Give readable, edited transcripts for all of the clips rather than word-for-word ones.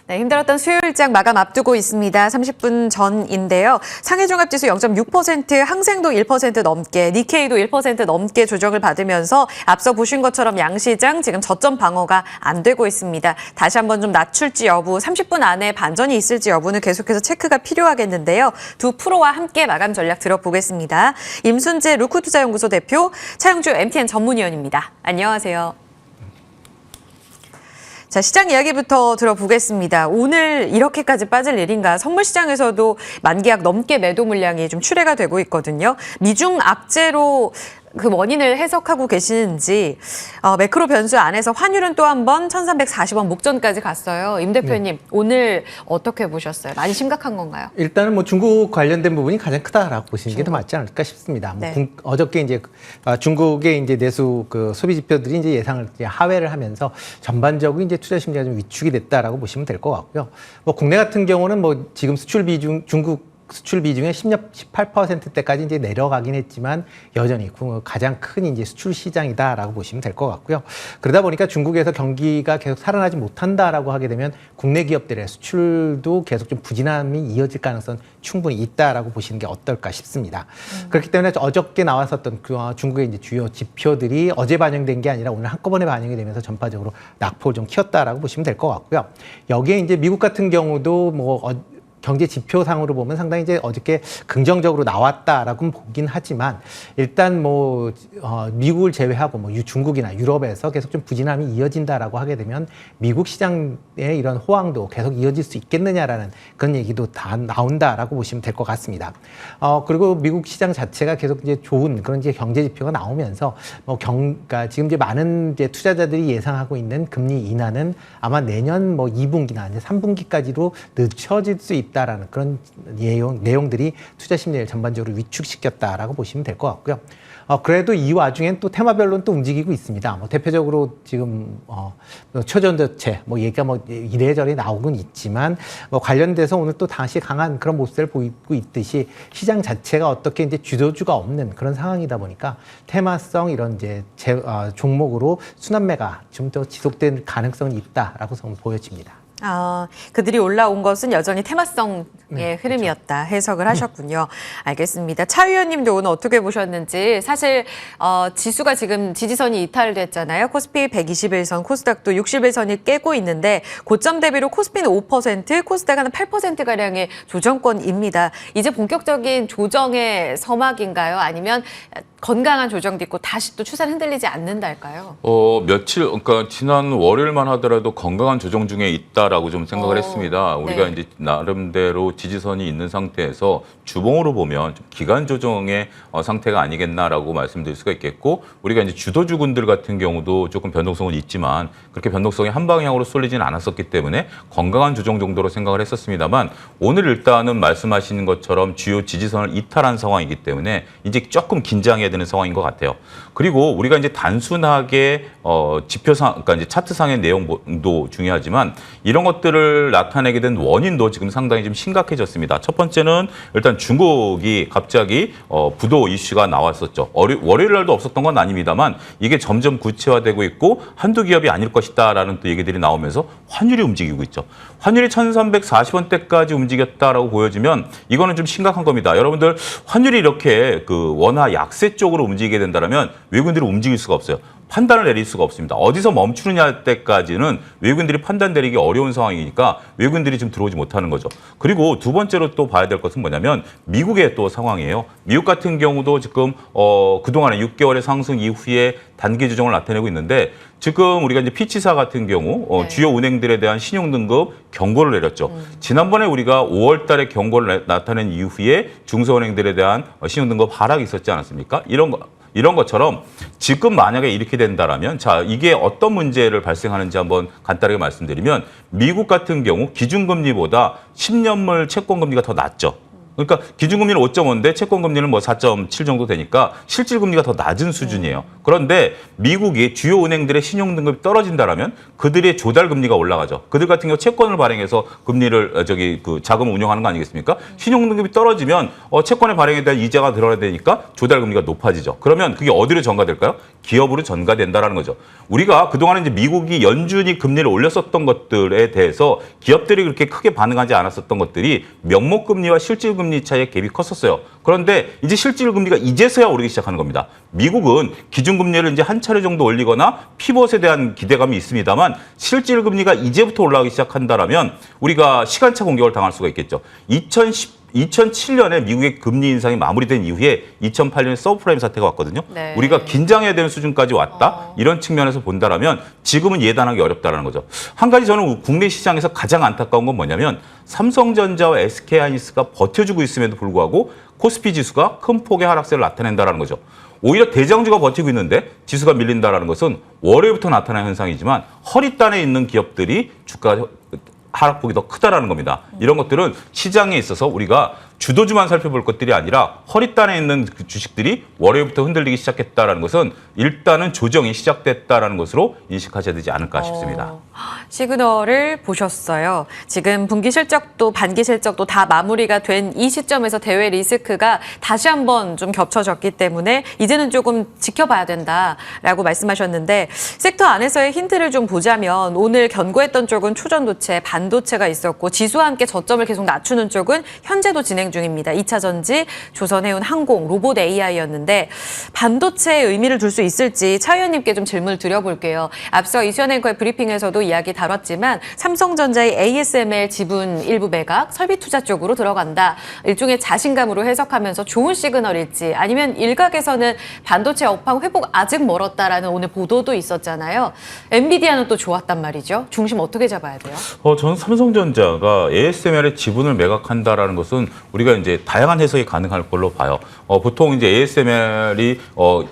네, 힘들었던 수요일장 마감 앞두고 있습니다. 30분 전인데요. 상해종합지수 0.6%, 항생도 1% 넘게, 니케이도 1% 넘게 조정을 받으면서 앞서 보신 것처럼 양시장 지금 저점 방어가 안 되고 있습니다. 다시 한번 좀 낮출지 여부, 30분 안에 반전이 있을지 여부는 계속해서 체크가 필요하겠는데요. 두 프로와 함께 마감 전략 들어보겠습니다. 임순재 루크투자연구소 대표, 차영주 MTN 전문위원입니다. 안녕하세요. 자, 시장 이야기부터 들어보겠습니다. 오늘 이렇게까지 빠질 일인가? 선물 시장에서도 만기약 넘게 매도 물량이 좀 출회가 되고 있거든요. 미중 악재로 그 원인을 해석하고 계시는지, 매크로 변수 안에서 환율은 또 한 번 1340원 목전까지 갔어요. 임 대표님, 네. 오늘 어떻게 보셨어요? 많이 심각한 건가요? 일단은 뭐 중국 관련된 부분이 가장 크다라고 보시는 게 더 맞지 않을까 싶습니다. 네. 뭐 어저께 이제 중국의 이제 내수 그 소비 지표들이 이제 예상을 이제 하회를 하면서 전반적으로 이제 투자 심리가 좀 위축이 됐다라고 보시면 될 것 같고요. 뭐 국내 같은 경우는 뭐 지금 수출 비중 중국 수출 비중의 18%대까지 이제 내려가긴 했지만 여전히 가장 큰 이제 수출 시장이다라고 보시면 될 것 같고요. 그러다 보니까 중국에서 경기가 계속 살아나지 못한다라고 하게 되면 국내 기업들의 수출도 계속 좀 부진함이 이어질 가능성 충분히 있다라고 보시는 게 어떨까 싶습니다. 그렇기 때문에 어저께 나왔었던 그 중국의 이제 주요 지표들이 어제 반영된 게 아니라 오늘 한꺼번에 반영이 되면서 전파적으로 낙폭을 좀 키웠다라고 보시면 될 것 같고요. 여기에 이제 미국 같은 경우도 뭐 경제 지표상으로 보면 상당히 이제 어저께 긍정적으로 나왔다라고 보긴 하지만 일단 뭐 미국을 제외하고 뭐 중국이나 유럽에서 계속 좀 부진함이 이어진다라고 하게 되면 미국 시장의 이런 호황도 계속 이어질 수 있겠느냐라는 그런 얘기도 다 나온다라고 보시면 될 것 같습니다. 그리고 미국 시장 자체가 계속 이제 좋은 그런 이제 경제 지표가 나오면서 그러니까 지금 이제 많은 이제 투자자들이 예상하고 있는 금리 인하는 아마 내년 뭐 2분기나 이제 3분기까지도 늦춰질 수 있다라는 그런 내용들이 투자 심리를 전반적으로 위축시켰다라고 보시면 될 것 같고요. 그래도 이 와중엔 또 테마별로는 또 움직이고 있습니다. 뭐 대표적으로 지금 초전도체 뭐 얘기가 뭐 이래저래 나오곤 있지만 뭐 관련돼서 오늘 또 다시 강한 그런 모습을 보이고 있듯이 시장 자체가 어떻게 이제 주도주가 없는 그런 상황이다 보니까 테마성 이런 이제 종목으로 순환매가 좀 더 지속될 가능성이 있다라고 보여집니다. 그들이 올라온 것은 여전히 테마성의 흐름이었다 해석을 하셨군요. 알겠습니다. 차 의원님도 오늘 어떻게 보셨는지 사실 지수가 지금 지지선이 이탈됐잖아요. 코스피 121선, 코스닥도 61선이 깨고 있는데 고점 대비로 코스피는 5%, 코스닥은 8%가량의 조정권입니다. 이제 본격적인 조정의 서막인가요? 아니면 건강한 조정도 있고 다시 또 추세는 흔들리지 않는달까요? 그러니까 지난 월요일만 하더라도 건강한 조정 중에 있다라고 좀 생각을 했습니다. 우리가 네. 이제 나름대로 지지선이 있는 상태에서 주봉으로 보면 좀 기간 조정의 상태가 아니겠나라고 말씀드릴 수가 있겠고, 우리가 이제 주도주군들 같은 경우도 조금 변동성은 있지만 그렇게 변동성이 한 방향으로 쏠리지는 않았었기 때문에 건강한 조정 정도로 생각을 했었습니다만, 오늘 일단은 말씀하시는 것처럼 주요 지지선을 이탈한 상황이기 때문에 이제 조금 긴장해야 되는 상황인 것 같아요. 그리고 우리가 이제 단순하게 지표상, 그러니까 이제 차트상의 내용도 중요하지만 이런 것들을 나타내게 된 원인도 지금 상당히 좀 심각해졌습니다. 첫 번째는 일단 중국이 갑자기 부도 이슈가 나왔었죠. 월요일 날도 없었던 건 아닙니다만 이게 점점 구체화되고 있고 한두 기업이 아닐 것이다라는 또 얘기들이 나오면서 환율이 움직이고 있죠. 환율이 1340원대까지 움직였다라고 보여지면 이거는 좀 심각한 겁니다. 여러분들 환율이 이렇게 그 원화 약세 쪽으로 움직이게 된다면 외국인들이 움직일 수가 없어요. 판단을 내릴 수가 없습니다. 어디서 멈추느냐 때까지는 외국인들이 판단 내리기 어려운 상황이니까 외국인들이 지금 들어오지 못하는 거죠. 그리고 두 번째로 또 봐야 될 것은 뭐냐면 미국의 또 상황이에요. 미국 같은 경우도 지금 그동안에 6개월의 상승 이후에 단기 조정을 나타내고 있는데, 지금 우리가 이제 피치사 같은 경우 주요 은행들에 대한 신용등급 경고를 내렸죠. 지난번에 우리가 5월 달에 경고를 나타낸 이후에 중소은행들에 대한 신용등급 하락이 있었지 않았습니까? 이런 것처럼 지금 만약에 이렇게 된다라면, 자, 이게 어떤 문제를 발생하는지 한번 간단하게 말씀드리면, 미국 같은 경우 기준금리보다 10년물 채권금리가 더 낮죠. 그러니까 기준금리는 5.5인데 채권금리는 뭐 4.7 정도 되니까 실질금리가 더 낮은 수준이에요. 그런데 미국이 주요 은행들의 신용등급이 떨어진다라면 그들의 조달금리가 올라가죠. 그들 같은 경우 채권을 발행해서 금리를 자금을 운용하는 거 아니겠습니까? 신용등급이 떨어지면 채권의 발행에 대한 이자가 들어가야 되니까 조달금리가 높아지죠. 그러면 그게 어디로 전가될까요? 기업으로 전가된다라는 거죠. 우리가 그동안에 이제 미국이 연준이 금리를 올렸었던 것들에 대해서 기업들이 그렇게 크게 반응하지 않았었던 것들이 명목금리와 실질금리 차이의 갭이 컸었어요. 그런데 이제 실질금리가 이제서야 오르기 시작하는 겁니다. 미국은 기준금리를 이제 한 차례 정도 올리거나 피벗에 대한 기대감이 있습니다만 실질금리가 이제부터 올라가기 시작한다라면 우리가 시간차 공격을 당할 수가 있겠죠. 2007년에 미국의 금리 인상이 마무리된 이후에 2008년에 서브프라임 사태가 왔거든요. 네. 우리가 긴장해야 되는 수준까지 왔다. 이런 측면에서 본다라면 지금은 예단하기 어렵다는 거죠. 한 가지 저는 국내 시장에서 가장 안타까운 건 뭐냐면 삼성전자와 SK하이닉스가 버텨주고 있음에도 불구하고 코스피 지수가 큰 폭의 하락세를 나타낸다는 거죠. 오히려 대장주가 버티고 있는데 지수가 밀린다는 것은 월요일부터 나타난 현상이지만 허리단에 있는 기업들이 주가 하락폭이 더 크다라는 겁니다. 이런 것들은 시장에 있어서 우리가 주도주만 살펴볼 것들이 아니라 허리단에 있는 그 주식들이 월요일부터 흔들리기 시작했다라는 것은 일단은 조정이 시작됐다라는 것으로 인식하셔야 되지 않을까 싶습니다. 시그널을 보셨어요. 지금 분기 실적도 반기 실적도 다 마무리가 된 이 시점에서 대외 리스크가 다시 한번 좀 겹쳐졌기 때문에 이제는 조금 지켜봐야 된다라고 말씀하셨는데 섹터 안에서의 힌트를 좀 보자면 오늘 견고했던 쪽은 초전도체, 반도체가 있었고 지수와 함께 저점을 계속 낮추는 쪽은 현재도 진행 중입니다. 2차 전지, 조선해운 항공, 로봇 AI였는데 반도체에 의미를 둘 수 있을지 차 의원님께 좀 질문을 드려볼게요. 앞서 이수연 앵커의 브리핑에서도 이야기 다뤘지만 삼성전자의 ASML 지분 일부 매각, 설비 투자 쪽으로 들어간다. 일종의 자신감으로 해석하면서 좋은 시그널일지 아니면 일각에서는 반도체 업황 회복 아직 멀었다라는 오늘 보도도 있었잖아요. 엔비디아는 또 좋았단 말이죠. 중심 어떻게 잡아야 돼요? 저는 삼성전자가 ASML의 지분을 매각한다라는 것은 우리가 이제 다양한 해석이 가능할 걸로 봐요. 보통 이제 ASML이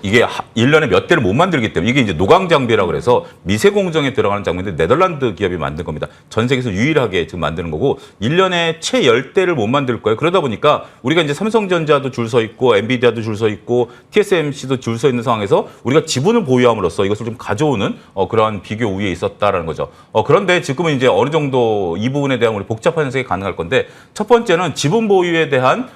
이게 1년에 몇 대를 못 만들기 때문에 이게 이제 노광 장비라고 그래서 미세 공정에 들어가는 장비인데 네덜란드 기업이 만든 겁니다. 전 세계에서 유일하게 지금 만드는 거고 1년에 채 10대를 못 만들 거예요. 그러다 보니까 우리가 이제 삼성전자도 줄 서 있고 엔비디아도 줄 서 있고 TSMC도 줄 서 있는 상황에서 우리가 지분을 보유함으로써 이것을 좀 가져오는 그러한 비교 우위에 있었다라는 거죠. 그런데 지금은 이제 어느 정도 이 부분에 대한 우리 복잡한 해석이 가능할 건데 첫 번째는 지분 보유에 대한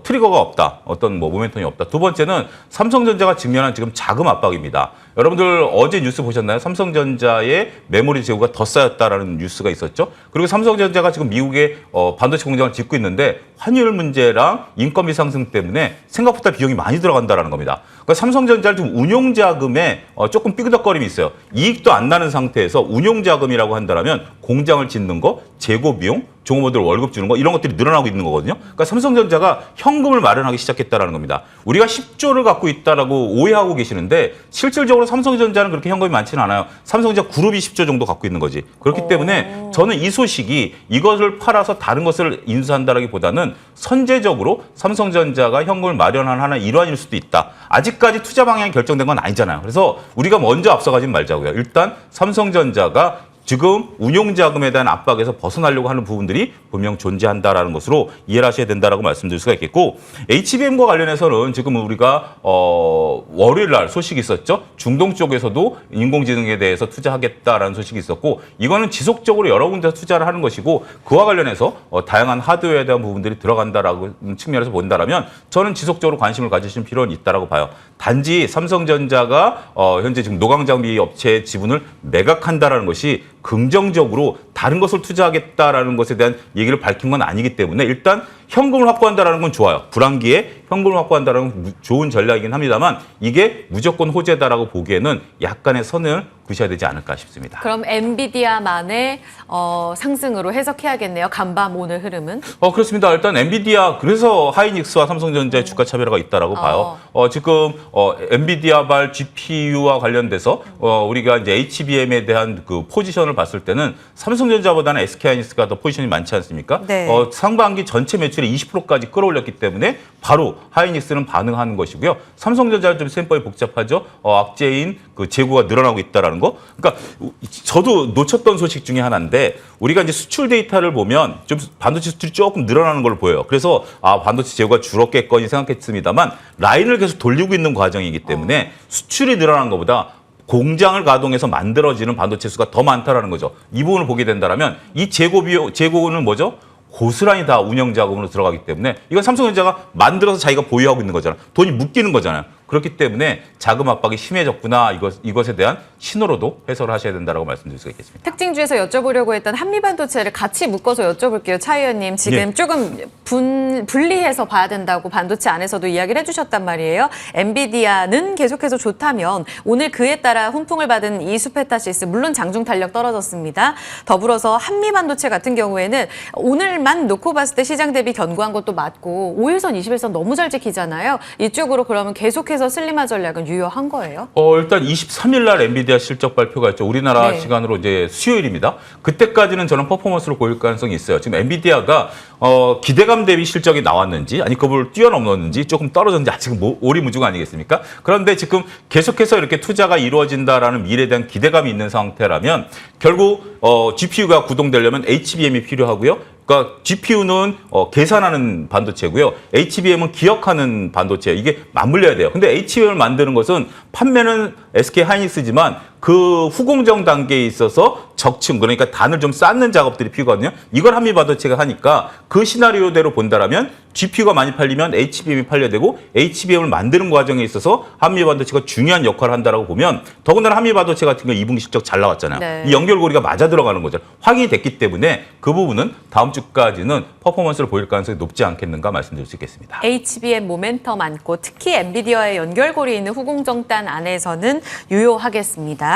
트리거가 없다. 어떤 뭐 모멘텀이 없다. 두 번째는 삼성전자가 직면한 지금 자금 압박입니다. 여러분들 어제 뉴스 보셨나요? 삼성전자의 메모리 재고가 더 쌓였다라는 뉴스가 있었죠. 그리고 삼성전자가 지금 미국에 반도체 공장을 짓고 있는데 환율 문제랑 인건비 상승 때문에 생각보다 비용이 많이 들어간다라는 겁니다. 그러니까 삼성전자를 지금 운용자금에 조금 삐그덕거림이 있어요. 이익도 안 나는 상태에서 운용자금이라고 한다면 공장을 짓는 거, 재고 비용, 종업원들 월급 주는 거 이런 것들이 늘어나고 있는 거거든요. 그러니까 삼성전자가 현금을 마련하기 시작했다라는 겁니다. 우리가 10조를 갖고 있다라고 오해하고 계시는데 실질적으로 삼성전자는 그렇게 현금이 많지는 않아요. 삼성전자 그룹이 10조 정도 갖고 있는 거지. 그렇기 때문에 저는 이 소식이 이것을 팔아서 다른 것을 인수한다라기보다는 선제적으로 삼성전자가 현금을 마련하는 하나의 일환일 수도 있다. 아직까지 투자 방향이 결정된 건 아니잖아요. 그래서 우리가 먼저 앞서가지 말자고요. 일단 삼성전자가 지금 운용자금에 대한 압박에서 벗어나려고 하는 부분들이 분명 존재한다라는 것으로 이해를 하셔야 된다라고 말씀드릴 수가 있겠고 HBM과 관련해서는 지금 우리가 월요일 날 소식이 있었죠. 중동 쪽에서도 인공지능에 대해서 투자하겠다라는 소식이 있었고 이거는 지속적으로 여러 군데서 투자를 하는 것이고 그와 관련해서 다양한 하드웨어에 대한 부분들이 들어간다라고 측면에서 본다라면 저는 지속적으로 관심을 가지실 필요는 있다라고 봐요. 단지 삼성전자가 현재 지금 노광장비 업체의 지분을 매각한다라는 것이 긍정적으로 다른 것을 투자하겠다라는 것에 대한 얘기를 밝힌 건 아니기 때문에 일단 현금을 확보한다라는 건 좋아요. 불황기에 현금을 확보한다는 건 좋은 전략이긴 합니다만 이게 무조건 호재다라고 보기에는 약간의 선을 구셔야 되지 않을까 싶습니다. 그럼 엔비디아만의 상승으로 해석해야겠네요. 간밤 오늘 흐름은. 그렇습니다. 일단 엔비디아 그래서 하이닉스와 삼성전자의 주가 차별화가 있다라고 봐요. 지금 엔비디아발 GPU와 관련돼서 우리가 이제 HBM에 대한 그 포지션을 봤을 때는 삼성전자보다는 SK하이닉스가 더 포지션이 많지 않습니까? 네. 상반기 전체 매출 매출의 20%까지 끌어올렸기 때문에 바로 하이닉스는 반응하는 것이고요. 삼성전자는 좀 셈법이 복잡하죠. 악재인 그 재고가 늘어나고 있다라는 거. 그러니까 저도 놓쳤던 소식 중에 하나인데 우리가 이제 수출 데이터를 보면 좀 반도체 수출이 조금 늘어나는 걸로 보여요. 그래서 반도체 재고가 줄었겠거니 생각했습니다만 라인을 계속 돌리고 있는 과정이기 때문에 수출이 늘어난 것보다 공장을 가동해서 만들어지는 반도체 수가 더 많다라는 거죠. 이 부분을 보게 된다면 이 재고는 뭐죠? 고스란히 다 운영 자금으로 들어가기 때문에 이건 삼성전자가 만들어서 자기가 보유하고 있는 거잖아요. 돈이 묶이는 거잖아요. 그렇기 때문에 자금 압박이 심해졌구나 이것에 대한 신호로도 해석을 하셔야 된다고 말씀드릴 수가 있겠습니다. 특징주에서 여쭤보려고 했던 한미반도체를 같이 묶어서 여쭤볼게요. 차 의원님 지금 예. 조금 분리해서 봐야 된다고 반도체 안에서도 이야기를 해주셨단 말이에요. 엔비디아는 계속해서 좋다면 오늘 그에 따라 훈풍을 받은 이수페타시스 물론 장중 탄력 떨어졌습니다. 더불어서 한미반도체 같은 경우에는 오늘만 놓고 봤을 때 시장 대비 견고한 것도 맞고 5일선, 20일선 너무 잘 지키잖아요. 이쪽으로 그러면 계속해서 슬림화 전략은 유효한 거예요? 일단 23일 날 엔비디아 실적 발표가 있죠. 우리나라 네. 시간으로 이제 수요일입니다. 그때까지는 저는 퍼포먼스로 보일 가능성이 있어요. 지금 엔비디아가 기대감 대비 실적이 나왔는지 아니 그걸 뛰어넘었는지 조금 떨어졌는지 아직은 오리무중 아니겠습니까? 그런데 지금 계속해서 이렇게 투자가 이루어진다라는 미래에 대한 기대감이 있는 상태라면 결국 GPU가 구동되려면 HBM이 필요하고요. 그러니까 GPU는 계산하는 반도체고요. HBM은 기억하는 반도체. 이게 맞물려야 돼요. 근데 HBM을 만드는 것은 판매는 SK 하이닉스지만 그 후공정 단계에 있어서 적층 그러니까 단을 좀 쌓는 작업들이 필요하거든요. 이걸 한미반도체가 하니까 그 시나리오대로 본다라면 GPU가 많이 팔리면 HBM이 팔려야 되고 HBM을 만드는 과정에 있어서 한미반도체가 중요한 역할을 한다라고 보면 더군다나 한미반도체 같은 경우 2분기 실적 잘 나왔잖아요. 네. 이 연결고리가 맞아 들어가는 거죠. 확인이 됐기 때문에 그 부분은 다음 주까지는 퍼포먼스를 보일 가능성이 높지 않겠는가 말씀드릴 수 있겠습니다. HBM 모멘텀 많고 특히 엔비디아의 연결고리 있는 후공정단 안에서는 유효하겠습니다.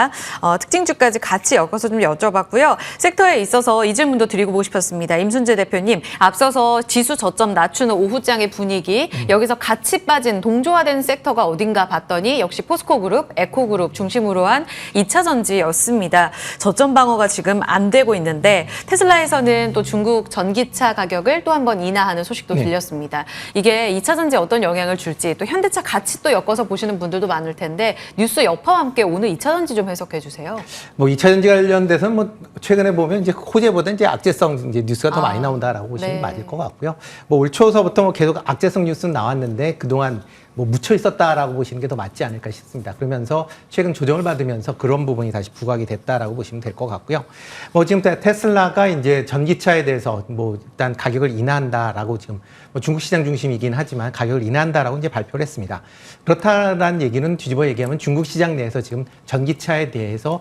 특징주까지 같이 엮어서 좀 여쭤봤고요. 섹터에 있어서 이 질문도 드리고 싶었습니다. 임순재 대표님, 앞서서 지수 저점 낮추는 오후장의 분위기, 여기서 같이 빠진 동조화된 섹터가 어딘가 봤더니 역시 포스코그룹, 에코그룹 중심으로 한 2차 전지였습니다. 저점 방어가 지금 안 되고 있는데 테슬라에서는 또 중국 전기차 가격을 또 한 번 인하하는 소식도 들렸습니다. 이게 2차 전지에 어떤 영향을 줄지 또 현대차 같이 또 엮어서 보시는 분들도 많을 텐데 뉴스 여파와 함께 오늘 2차 전지 좀 해석해 주세요. 뭐 2차 전지 관련돼서는 뭐 최근에 보면 이제 호재보다 이제 악재성 이제 뉴스가 더 많이 나온다라고 보시면 네. 맞을 것 같고요. 뭐 올 초서부터 뭐 계속 악재성 뉴스는 나왔는데 그동안 뭐 묻혀 있었다라고 보시는 게 더 맞지 않을까 싶습니다. 그러면서 최근 조정을 받으면서 그런 부분이 다시 부각이 됐다라고 보시면 될 것 같고요. 뭐 지금 테슬라가 이제 전기차에 대해서 뭐 일단 가격을 인하한다라고 지금 뭐 중국 시장 중심이긴 하지만 가격을 인하한다라고 이제 발표를 했습니다. 그렇다라는 얘기는 뒤집어 얘기하면 중국 시장 내에서 지금 전기차에 대해서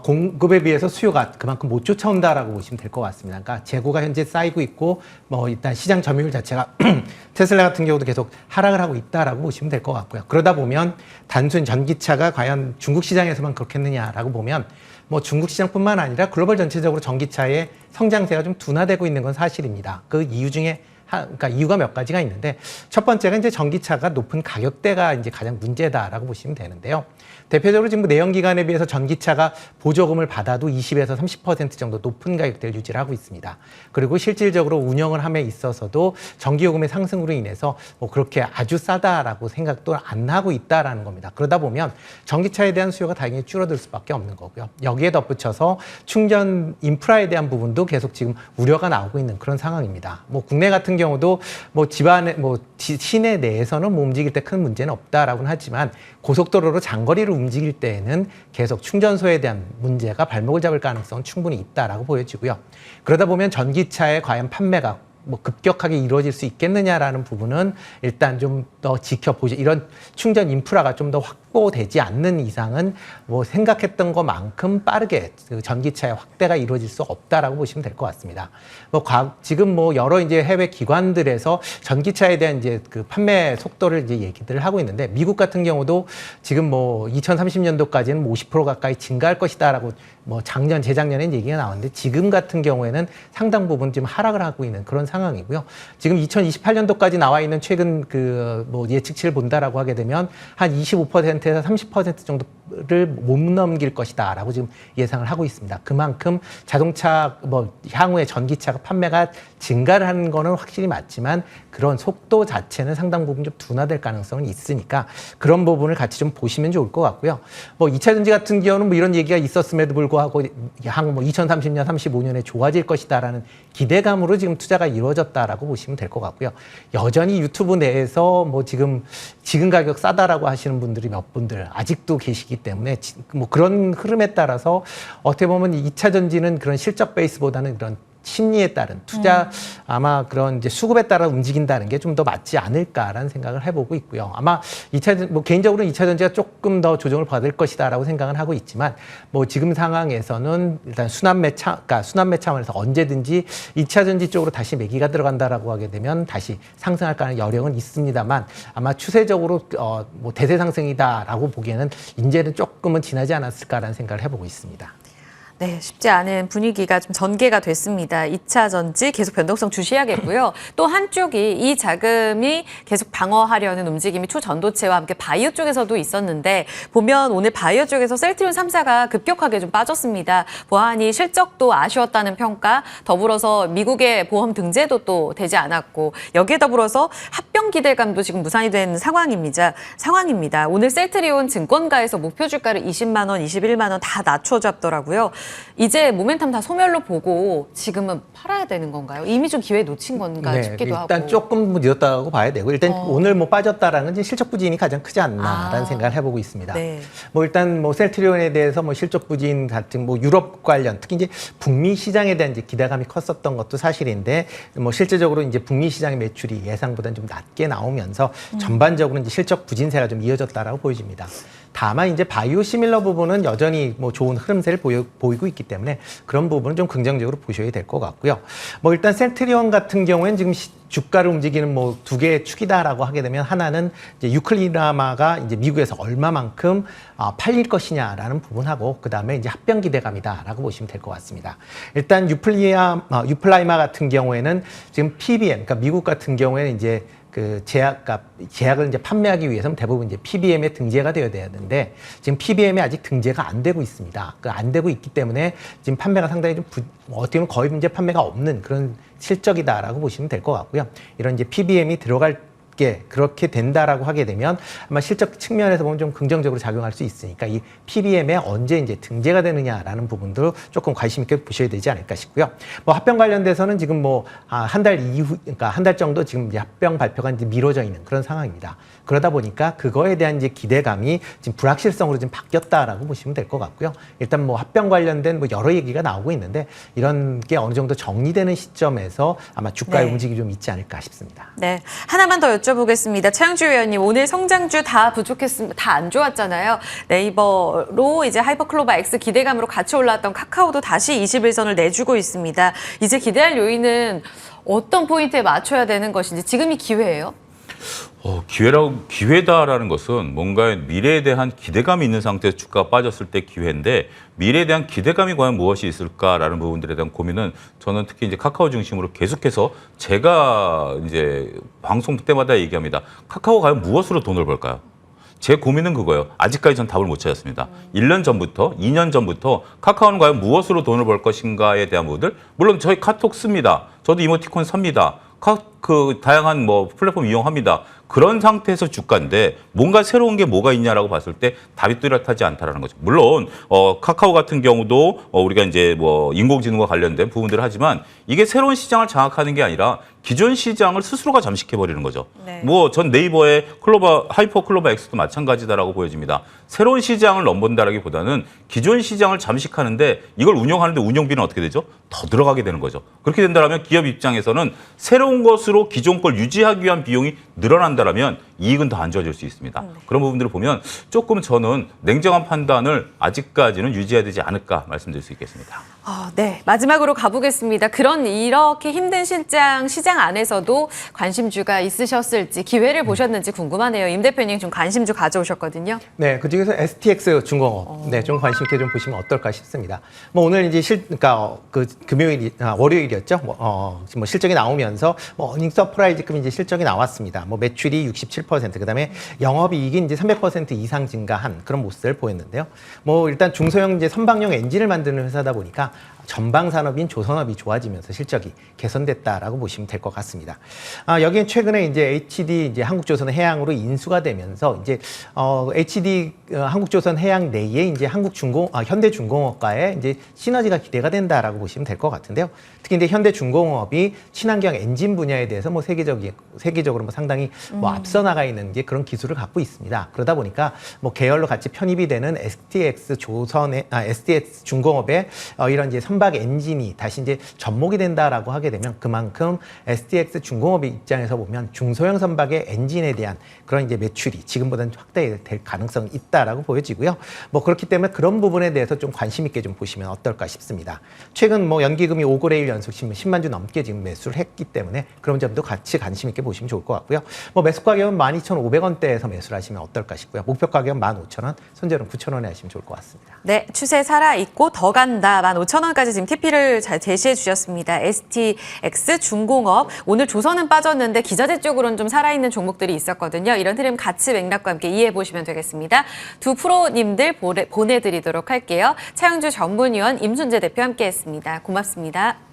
공급에 비해서 수요가 그만큼 못 쫓아온다라고 보시면 될 것 같습니다. 그러니까 재고가 현재 쌓이고 있고 뭐 일단 시장 점유율 자체가 테슬라 같은 경우도 계속 하락을 하고 있다라고 보시면 될 것 같고요. 그러다 보면 단순 전기차가 과연 중국 시장에서만 그렇겠느냐라고 보면 뭐 중국 시장뿐만 아니라 글로벌 전체적으로 전기차의 성장세가 좀 둔화되고 있는 건 사실입니다. 그 이유 중에 그러니까 이유가 몇 가지가 있는데 첫 번째가 이제 전기차가 높은 가격대가 이제 가장 문제다라고 보시면 되는데요. 대표적으로 지금 내연기관에 비해서 전기차가 보조금을 받아도 20에서 30% 정도 높은 가격대를 유지를 하고 있습니다. 그리고 실질적으로 운영을 함에 있어서도 전기요금의 상승으로 인해서 뭐 그렇게 아주 싸다라고 생각도 안 하고 있다라는 겁니다. 그러다 보면 전기차에 대한 수요가 당연히 줄어들 수밖에 없는 거고요. 여기에 덧붙여서 충전 인프라에 대한 부분도 계속 지금 우려가 나오고 있는 그런 상황입니다. 뭐 국내 같은 경우도 뭐 집안에 뭐 시내 내에서는 뭐 움직일 때 큰 문제는 없다라고는 하지만 고속도로로 장거리를 움직일 때에는 계속 충전소에 대한 문제가 발목을 잡을 가능성은 충분히 있다라고 보여지고요. 그러다 보면 전기차의 과연 판매가 뭐 급격하게 이루어질 수 있겠느냐라는 부분은 일단 좀 더 지켜보죠. 이런 충전 인프라가 좀 더 확보되지 않는 이상은 뭐 생각했던 것만큼 빠르게 그 전기차의 확대가 이루어질 수 없다라고 보시면 될 것 같습니다. 뭐 지금 뭐 여러 이제 해외 기관들에서 전기차에 대한 이제 그 판매 속도를 이제 얘기들을 하고 있는데 미국 같은 경우도 지금 뭐 2030년도까지는 50% 가까이 증가할 것이다라고 뭐 작년 재작년엔 얘기가 나왔는데 지금 같은 경우에는 상당 부분 지금 하락을 하고 있는 그런 상황이고요. 지금 2028년도까지 나와 있는 최근 그 뭐 예측치를 본다라고 하게 되면 한 25% 20%에서 30% 정도를 못 넘길 것이다라고 지금 예상을 하고 있습니다. 그만큼 자동차 뭐 향후에 전기차 판매가 증가를 하는 거는 확실히 맞지만 그런 속도 자체는 상당 부분 좀 둔화될 가능성은 있으니까 그런 부분을 같이 좀 보시면 좋을 것 같고요. 뭐 2차 전지 같은 경우는 뭐 이런 얘기가 있었음에도 불구하고 향후 뭐 2030년, 35년에 좋아질 것이다라는 기대감으로 지금 투자가 이루어졌다라고 보시면 될 것 같고요. 여전히 유튜브 내에서 뭐 지금 가격 싸다라고 하시는 분들이 몇 분들 아직도 계시기 때문에 뭐 그런 흐름에 따라서 어떻게 보면 2차 전지는 그런 실적 베이스보다는 그런 심리에 따른 투자 아마 그런 이제 수급에 따라 움직인다는 게 좀 더 맞지 않을까라는 생각을 해보고 있고요. 아마 뭐 개인적으로는 2차 전지가 조금 더 조정을 받을 것이다라고 생각은 하고 있지만 뭐 지금 상황에서는 일단 그러니까 순환매 차원에서 언제든지 2차 전지 쪽으로 다시 매기가 들어간다라고 하게 되면 다시 상승할 가능 여력은 있습니다만 아마 추세적으로 뭐 대세 상승이다라고 보기에는 이제는 조금은 지나지 않았을까라는 생각을 해보고 있습니다. 네, 쉽지 않은 분위기가 좀 전개가 됐습니다. 2차 전지 계속 변동성 주시하겠고요. 또 한쪽이 이 자금이 계속 방어하려는 움직임이 초전도체와 함께 바이오 쪽에서도 있었는데 보면 오늘 바이오 쪽에서 셀트리온 3사가 급격하게 좀 빠졌습니다. 보안이 실적도 아쉬웠다는 평가, 더불어서 미국의 보험 등재도 또 되지 않았고 여기에 더불어서 합병 기대감도 지금 무산이 된 상황입니다. 오늘 셀트리온 증권가에서 목표 주가를 20만 원, 21만 원 다 낮춰 잡더라고요. 이제 모멘텀 다 소멸로 보고 지금은 팔아야 되는 건가요? 이미 좀 기회 놓친 건가 네, 싶기도 하고. 일단 조금 늦었다고 봐야 되고 일단 오늘 뭐 빠졌다라는 건 실적 부진이 가장 크지 않나라는 생각을 해보고 있습니다. 네. 뭐 일단 뭐 셀트리온에 대해서 뭐 실적 부진 같은 뭐 유럽 관련 특히 이제 북미 시장에 대한 이제 기대감이 컸었던 것도 사실인데 뭐 실제적으로 이제 북미 시장의 매출이 예상보다는 좀 낮게 나오면서 전반적으로 이제 실적 부진세가 좀 이어졌다라고 보여집니다. 다만 이제 바이오 시밀러 부분은 여전히 뭐 좋은 흐름세를 보이고 있기 때문에 그런 부분은 좀 긍정적으로 보셔야 될 것 같고요. 뭐 일단 셀트리온 같은 경우에는 지금 주가를 움직이는 뭐 두 개의 축이다라고 하게 되면 하나는 이제 유클리나마가 이제 미국에서 얼마만큼 팔릴 것이냐라는 부분하고 그 다음에 이제 합병 기대감이다라고 보시면 될 것 같습니다. 일단 유플라이마 같은 경우에는 지금 PBM, 그러니까 미국 같은 경우에는 이제 그 제약을 이제 판매하기 위해서는 대부분 이제 PBM에 등재가 되어야 되는데 지금 PBM에 아직 등재가 안 되고 있습니다. 안 되고 있기 때문에 지금 판매가 상당히 좀 어떻게 보면 거의 이제 판매가 없는 그런 실적이다라고 보시면 될 것 같고요. 이런 이제 PBM이 들어갈 그렇게 된다라고 하게 되면 아마 실적 측면에서 보면 좀 긍정적으로 작용할 수 있으니까 이 PBM에 언제 이제 등재가 되느냐라는 부분도 조금 관심 있게 보셔야 되지 않을까 싶고요. 뭐 합병 관련돼서는 지금 뭐 한 달 이후, 그러니까 한 달 정도 지금 이제 합병 발표가 이제 미뤄져 있는 그런 상황입니다. 그러다 보니까 그거에 대한 이제 기대감이 지금 불확실성으로 좀 바뀌었다라고 보시면 될 것 같고요. 일단 뭐 합병 관련된 뭐 여러 얘기가 나오고 있는데 이런 게 어느 정도 정리되는 시점에서 아마 주가의 움직임이 좀 있지 않을까 싶습니다. 네, 하나만 더 여쭤보겠습니다. 최영주 위원님, 오늘 성장주 다 부족했습니다. 다 안 좋았잖아요. 네이버로 이제 하이퍼클로바 X 기대감으로 같이 올라왔던 카카오도 다시 21선을 내주고 있습니다. 이제 기대할 요인은 어떤 포인트에 맞춰야 되는 것인지 지금이 기회예요? 기회다라는 것은 뭔가 미래에 대한 기대감이 있는 상태에서 주가가 빠졌을 때 기회인데 미래에 대한 기대감이 과연 무엇이 있을까라는 부분들에 대한 고민은 저는 특히 이제 카카오 중심으로 계속해서 제가 이제 방송 때마다 얘기합니다. 카카오 과연 무엇으로 돈을 벌까요? 제 고민은 그거예요. 아직까지 전 답을 못 찾았습니다. 1년 전부터, 2년 전부터 카카오는 과연 무엇으로 돈을 벌 것인가에 대한 부분들. 물론 저희 카톡 씁니다. 저도 이모티콘 삽니다. 다양한 뭐 플랫폼 이용합니다. 그런 상태에서 주가인데 뭔가 새로운 게 뭐가 있냐라고 봤을 때 답이 뚜렷하지 않다라는 거죠. 물론 카카오 같은 경우도 우리가 이제 뭐 인공지능과 관련된 부분들을 하지만 이게 새로운 시장을 장악하는 게 아니라 기존 시장을 스스로가 잠식해 버리는 거죠. 네. 뭐 전 네이버의 하이퍼 클로바 X도 마찬가지다라고 보여집니다. 새로운 시장을 넘본다라기보다는 기존 시장을 잠식하는데 이걸 운영하는데 운영비는 어떻게 되죠? 더 들어가게 되는 거죠. 그렇게 된다면 기업 입장에서는 새로운 것으로 기존 걸 유지하기 위한 비용이 늘어난다면 이익은 더 안 좋아질 수 있습니다. 그런 부분들을 보면 조금 저는 냉정한 판단을 아직까지는 유지해야 되지 않을까 말씀드릴 수 있겠습니다. 네, 마지막으로 가보겠습니다. 이렇게 힘든 시장 안에서도 관심주가 있으셨을지 기회를 보셨는지 궁금하네요. 임 대표님 좀 관심주 가져오셨거든요. 네, 그 중에서 STX 중공업, 네, 좀 관심 있게 좀 보시면 어떨까 싶습니다. 뭐 오늘 이제 그러니까 그 월요일이었죠. 뭐 실적이 나오면서 뭐 어닝 서프라이즈급 이제 실적이 나왔습니다. 뭐 매출이 67% 10%, 그다음에 영업이익이 이제 300% 이상 증가한 그런 모습을 보였는데요. 뭐 일단 중소형 이제 선박용 엔진을 만드는 회사다 보니까 전방 산업인 조선업이 좋아지면서 실적이 개선됐다라고 보시면 될 것 같습니다. 여기엔 최근에 이제 HD 이제 한국조선해양으로 인수가 되면서 이제 HD 한국조선해양 내에 이제 현대중공업과의 이제 시너지가 기대가 된다라고 보시면 될 것 같은데요. 특히 이제 현대중공업이 친환경 엔진 분야에 대해서 뭐 세계적으로 뭐 상당히 뭐 앞서 나가 있는 게 그런 기술을 갖고 있습니다. 그러다 보니까 뭐 계열로 같이 편입이 되는 STX 중공업의 이런 이제 선박 엔진이 다시 이제 접목이 된다라고 하게 되면 그만큼 STX 중공업의 입장에서 보면 중소형 선박의 엔진에 대한 그런 이제 매출이 지금보다는 확대될 가능성이 있다라고 보여지고요. 뭐 그렇기 때문에 그런 부분에 대해서 좀 관심 있게 좀 보시면 어떨까 싶습니다. 최근 뭐 연기금이 5거래일 연속 10만 주 넘게 지금 매수를 했기 때문에 그런 점도 같이 관심 있게 보시면 좋을 것 같고요. 뭐 매수 가격은 12,500원대에서 매수를 하시면 어떨까 싶고요. 목표 가격은 15,000원, 손절은 9,000원에 하시면 좋을 것 같습니다. 네, 추세 살아있고 더 간다. 15,000원까지 지금 TP를 잘 제시해 주셨습니다. STX 중공업. 오늘 조선은 빠졌는데 기자재 쪽으로는 좀 살아있는 종목들이 있었거든요. 이런 흐름 같이 맥락과 함께 이해해 보시면 되겠습니다. 두 프로님들 보내드리도록 할게요. 차영주 전문위원, 임순재 대표 함께했습니다. 고맙습니다.